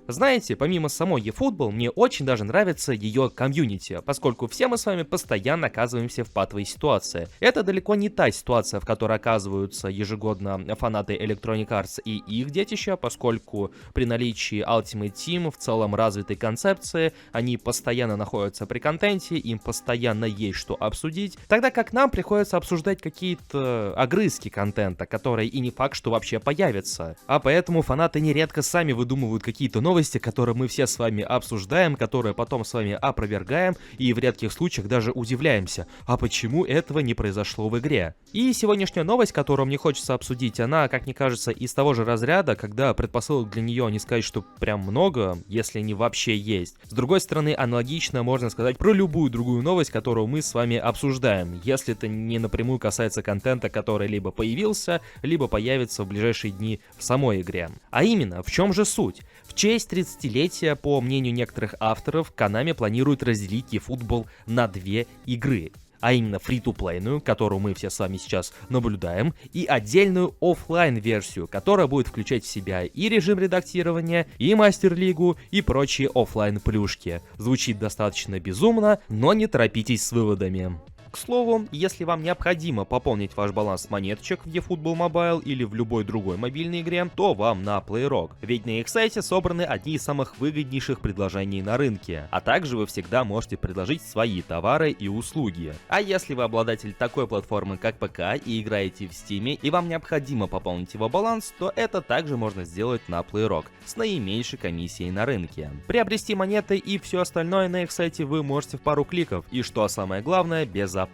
Знаете, помимо самой eFootball, мне очень даже нравится ее комьюнити, поскольку все мы с вами постоянно оказываемся в патовой ситуации. Это далеко не та ситуация, в которой оказываются ежегодно фанаты Electronic Arts и их детища, поскольку при наличии Ultimate Team в целом развитой концепции, они постоянно находятся при контенте, им постоянно есть что обсудить, тогда как нам приходится обсуждать какие-то огрызки контента, которые и не факт, что вообще появятся. А поэтому фанаты нередко сами выдумывают какие-то новости, которые мы все с вами обсуждаем, которые потом с вами опровергаем и в редких случаях даже удивляемся, а почему этого не произошло в игре. И сегодняшняя новость, которую мне хочется обсудить, она, как мне кажется, из того же разряда, когда предпосылок для нее не сказать, что прям много, если не вообще есть. С другой стороны, аналогично можно сказать про любую другую новость, которую мы с вами обсуждаем, если это не напрямую касается контента, который либо появился, либо появится в ближайшие дни в самой игре. А именно, в чем же суть? В честь 30-летия, по мнению некоторых авторов, Konami планирует разделить eFootball на две игры. А именно фри-ту-плейную, которую мы все с вами сейчас наблюдаем, и отдельную оффлайн-версию, которая будет включать в себя и режим редактирования, и мастер-лигу, и прочие оффлайн-плюшки. Звучит достаточно безумно, но не торопитесь с выводами. К слову, если вам необходимо пополнить ваш баланс монеточек в eFootball Mobile или в любой другой мобильной игре, то вам на PlayRock, ведь на их сайте собраны одни из самых выгоднейших предложений на рынке, а также вы всегда можете предложить свои товары и услуги. А если вы обладатель такой платформы, как ПК, и играете в Steam, и вам необходимо пополнить его баланс, то это также можно сделать на PlayRock с наименьшей комиссией на рынке. Приобрести монеты и все остальное на их сайте вы можете в пару кликов, и что самое главное, безопасно.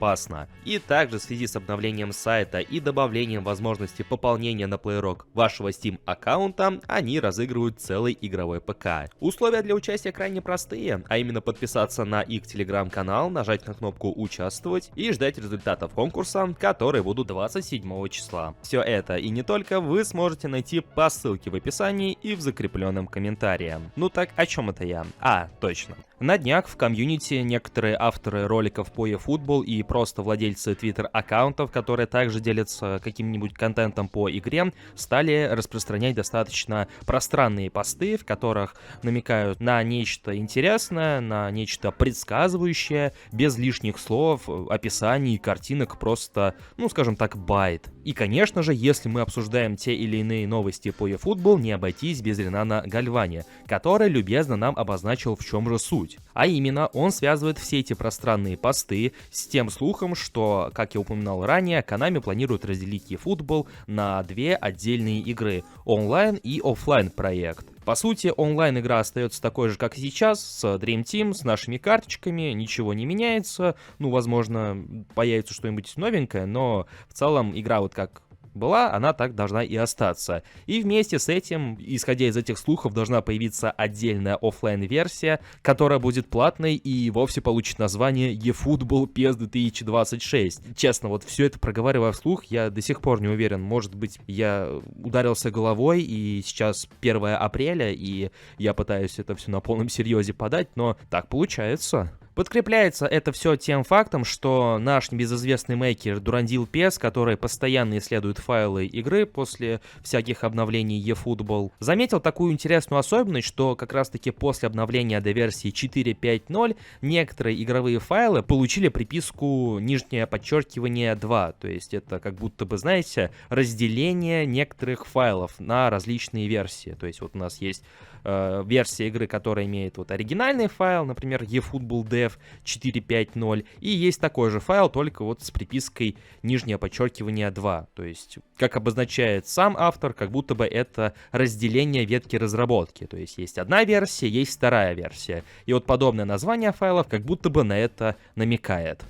И также в связи с обновлением сайта и добавлением возможности пополнения на PlayRock вашего Steam аккаунта, они разыгрывают целый игровой ПК. Условия для участия крайне простые, а именно подписаться на их телеграм-канал, нажать на кнопку «Участвовать» и ждать результатов конкурса, которые будут 27 числа. Все это и не только вы сможете найти по ссылке в описании и в закрепленном комментарии. Ну так, о чем это я? Точно. На днях в комьюнити некоторые авторы роликов по eFootball и просто владельцы твиттер-аккаунтов, которые также делятся каким-нибудь контентом по игре, стали распространять достаточно пространные посты, в которых намекают на нечто интересное, на нечто предсказывающее, без лишних слов, описаний, картинок, просто, скажем так, байт. И, конечно же, если мы обсуждаем те или иные новости по eFootball, не обойтись без Ренана Гальвани, который любезно нам обозначил, в чем же суть. А именно, он связывает все эти пространные посты с тем слухом, что, как я упоминал ранее, Konami планирует разделить eFootball на две отдельные игры — онлайн и оффлайн проект. По сути, онлайн-игра остается такой же, как и сейчас, с Dream Team, с нашими карточками, ничего не меняется. Возможно, появится что-нибудь новенькое, но в целом игра вот как была, она так должна и остаться. И вместе с этим, исходя из этих слухов, должна появиться отдельная оффлайн-версия, которая будет платной и вовсе получит название eFootball PES 2026. Честно, вот все это проговаривая вслух, я до сих пор не уверен. Может быть, я ударился головой, и сейчас 1 апреля, и я пытаюсь это все на полном серьезе подать, но так получается. Подкрепляется это все тем фактом, что наш небезызвестный мейкер Durandil PES, который постоянно исследует файлы игры после всяких обновлений eFootball, заметил такую интересную особенность, что как раз таки после обновления до версии 4.5.0 некоторые игровые файлы получили приписку нижнее подчеркивание 2, то есть это как будто бы, знаете, разделение некоторых файлов на различные версии. То есть вот у нас есть версия игры, которая имеет вот оригинальный файл, например, eFootball Dev 4.5.0, и есть такой же файл, только вот с припиской нижнее подчеркивание 2. То есть, как обозначает сам автор, как будто бы это разделение ветки разработки. То есть, есть одна версия, есть вторая версия. И вот подобное название файлов как будто бы на это намекает.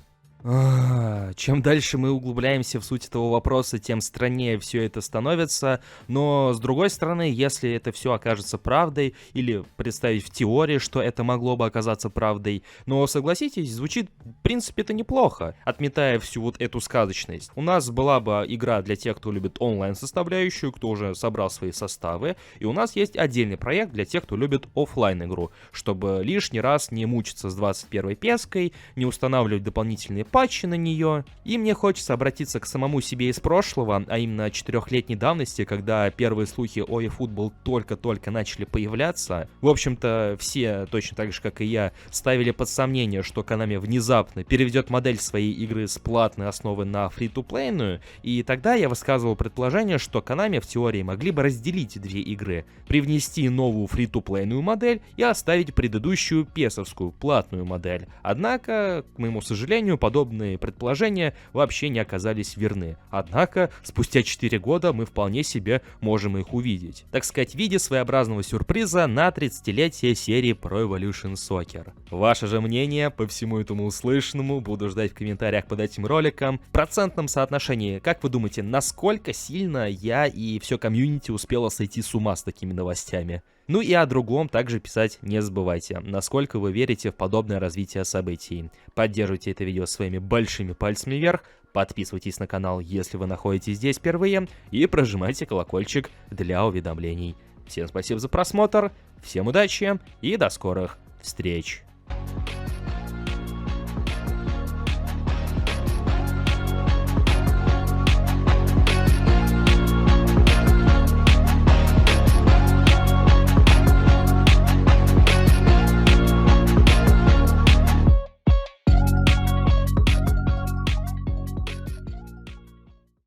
Чем дальше мы углубляемся в суть этого вопроса, тем страннее все это становится. Но, с другой стороны, если это все окажется правдой, или представить в теории, что это могло бы оказаться правдой, но, согласитесь, звучит, в принципе-то, неплохо, отметая всю вот эту сказочность. У нас была бы игра для тех, кто любит онлайн-составляющую, кто уже собрал свои составы, и у нас есть отдельный проект для тех, кто любит оффлайн-игру, чтобы лишний раз не мучиться с 21-й пеской, не устанавливать дополнительные патчи на нее, и мне хочется обратиться к самому себе из прошлого, а именно 4-летней давности, когда первые слухи о eFootball только-только начали появляться. В общем-то, все, точно так же, как и я, ставили под сомнение, что Konami внезапно переведет модель своей игры с платной основы на фри-то-плейную, и тогда я высказывал предположение, что Konami в теории могли бы разделить две игры, привнести новую фри-то-плейную модель и оставить предыдущую песовскую платную модель. Однако, к моему сожалению, подобные предположения вообще не оказались верны. Однако, спустя 4 года мы вполне себе можем их увидеть. Так сказать, в виде своеобразного сюрприза на 30-летие серии Pro Evolution Soccer. Ваше же мнение по всему этому услышанному буду ждать в комментариях под этим роликом. В процентном соотношении, как вы думаете, насколько сильно я и все комьюнити успело сойти с ума с такими новостями? Ну и о другом также писать не забывайте, насколько вы верите в подобное развитие событий. Поддерживайте это видео своими большими пальцами вверх, подписывайтесь на канал, если вы находитесь здесь впервые, и прожимайте колокольчик для уведомлений. Всем спасибо за просмотр, всем удачи и до скорых встреч!